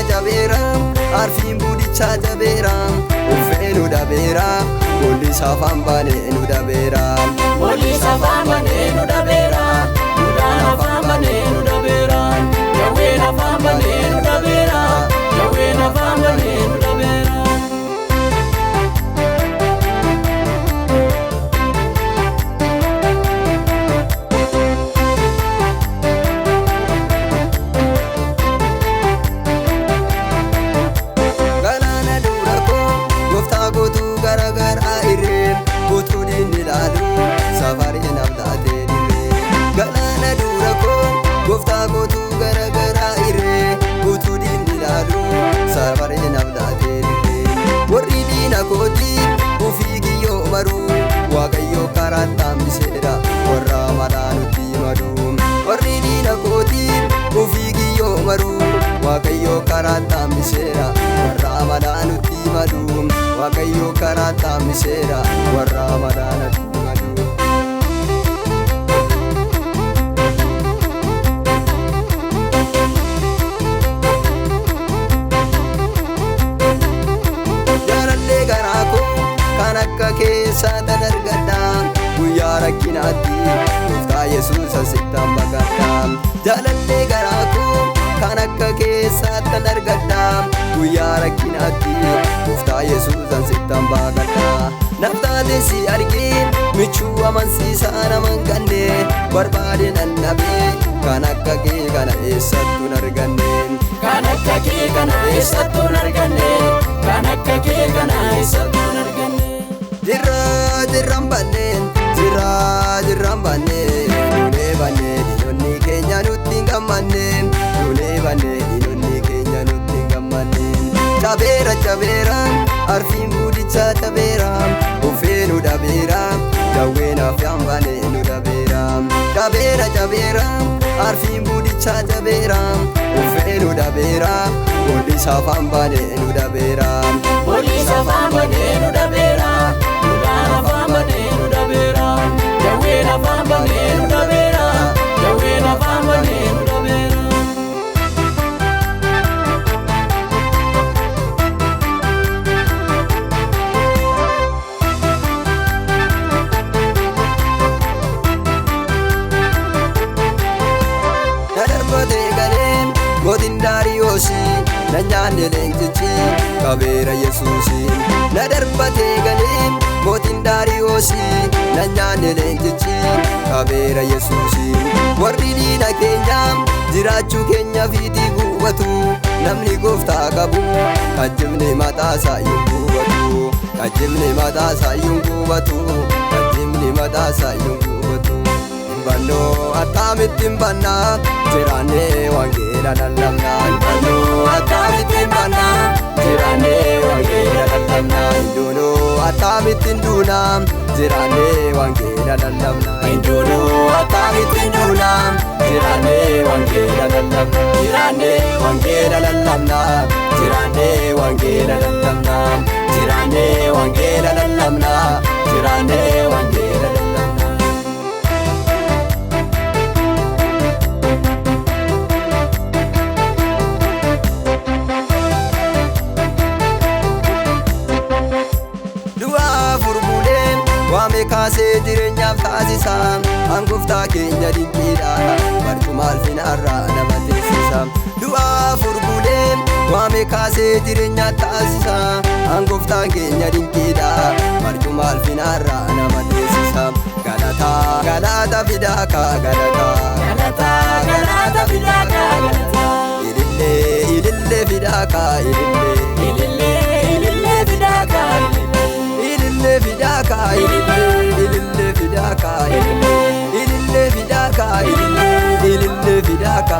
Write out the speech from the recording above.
Jabeera jabeera arfiin buudichaa jabeera uffee nu dhabeera bolli safaan baanee nu dhabeera bolli safaan baanee nu dhabeera duudhaan afaan baanee nu dhabeera jawween afaan baanee nu dhabeera jawween afaan baanee nu dhabeera. Gooftaa gootuu garagaraa irree guutuu diinni ilaalu safaree nafdaatee dirree warri diina kootii ofii kiyyoo maruu waaqayyoo karaa taambiseera warra malaa nutti madu warri diina kootii ofii kiyyoo maruu waaqayyoo karaa taambiseera warra malaa nutti madu waaqayyoo karaa taambiseera warra malaa nutti madu. Akka keessa dargadha guyyaa rakkinaatti gooftaa Yesuus asittaan baqadha jaalallee garaa koo kan akka keessa dargadha guyyaa rakkinaatti gooftaa Yesuus asittaan baqadha naftaatiin si argee michuu amansiisaa naman ganne barbaade nan dhabee kan akka kee kana eessattuu hin arganne kan akka kee kana eessattuu hin arganne kan akka kee kana eessattuu hin arganne. Jirran banneen jirran banneen duunee banneen dhiironni keenya nutti hin gammanneen duunee banneen dhiironni keenya nutti hin gammanneen jabeera jabeera arfiin buudichaa jabeera uffee nu dhabeera jawween afaan baanee nu dhabeera jabeera jabeera arfiin buudichaa jabeera uffee nu dhabeera bolli safaan baanee nu dhabeera bolli safaan baanee nu dhabeera. Afaan baanee nu dhabeera jawween afaan baanee nu dhabeera jawween afaan baanee nu dhabeera. Na darbatee galee mootiin Daariyoosii na nyaanne leenjichi qabeera Yesuusii na darbatee galee mootiin Daariyoosii na nyaanne leenjichi qabeera Yesuusii warri diina keenya jiraachuu keenya fiitii gubatu namni gooftaa qabu kajjibne mataasaa hin gubatu kajjibne mataasaa hin gubatu kajjibne mataasaa hin gubatu. Bannoo akkaamittiin bannaa jiraannee wangeela lallabnaa bannoo akkaamittiin bannaa jiraannee wangeela lallabnaa hinduunoo akkaamittiin duunaa jiraannee wangeela lallabnaa hinduunoo akkaamittiin duunaa jiraannee wangeela lallabnaa jiraannee wangeela lallabnaa jiraannee wangeela lallabnaa jiraannee wangeela lallabnaa jiraannee wangeela lallabnaa. Waame kaasee jireenyaaf taasisa hangooftaa keenya dinqiidha barcuma ulfinaarraa nama teessisa du'aa furgulee waame kaasee jireenyaaf taasisa hangooftaa keenya dinqiidha barcuma ulfinaarraa nama teessisa galataa galata fidaaka galata fidaaka ilillee fidaaka ilillee fidaaka ilillee fidaaka ilillee fidaaka ilillee fidaaka ilillee fidaaka ilillee fidaaka